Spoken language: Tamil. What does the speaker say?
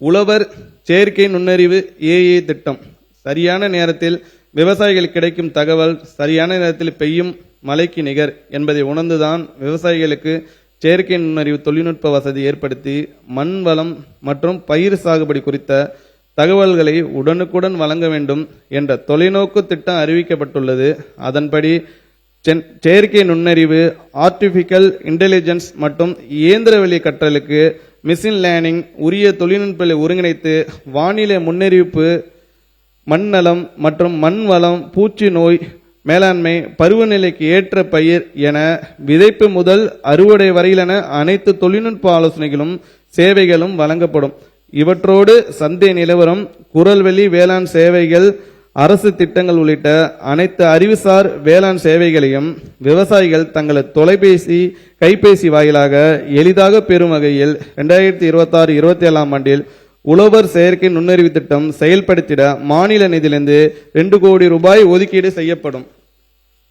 உழவர் செயற்கை நுண்ணறிவு ஏஏ திட்டம். சரியான நேரத்தில் விவசாயிகளுக்கு கிடைக்கும் தகவல் சரியான நேரத்தில் பெய்யும் மழைக்கு நிகர் என்பதை உணர்ந்துதான் விவசாயிகளுக்கு செயற்கை நுண்ணறிவு தொழில்நுட்ப வசதி ஏற்படுத்தி மண் வளம் மற்றும் பயிர் சாகுபடி குறித்த தகவல்களை உடனுக்குடன் வழங்க வேண்டும் என்ற தொலைநோக்கு திட்டம் அறிவிக்கப்பட்டுள்ளது. அதன்படி செயற்கை நுண்ணறிவு, ஆர்டிபிஷியல் இன்டெலிஜென்ஸ் மற்றும் இயந்திரவழி கற்றலுக்கு மிஷின் லேர்னிங் உரிய தொழில்நுட்பங்களை ஒருங்கிணைத்து வானிலை முன்னறிவிப்பு, மண்ணலம் மற்றும் மண் வளம், பூச்சி நோய் மேலாண்மை, பருவநிலைக்கு ஏற்ற பயிர் என விதைப்பு முதல் அறுவடை வரையிலான அனைத்து தொழில்நுட்ப ஆலோசனைகளும் சேவைகளும் வழங்கப்படும். இவற்றோடு சந்தை நிலவரம், குரல்வெளி வேளாண் சேவைகள், அரசு திட்டங்கள் உள்ளிட்ட அனைத்து அறிவுசார் வேளாண் சேவைகளையும் விவசாயிகள் தங்களது தொலைபேசி, கைபேசி வாயிலாக எளிதாக பெறும் வகையில் 2026-27 ஆண்டில் உழவர் செயற்கை நுண்ணறிவு திட்டம் செயல்படுத்திட மாநில நிதியிலிருந்து 2 கோடி ரூபாய் ஒதுக்கீடு செய்யப்படும்.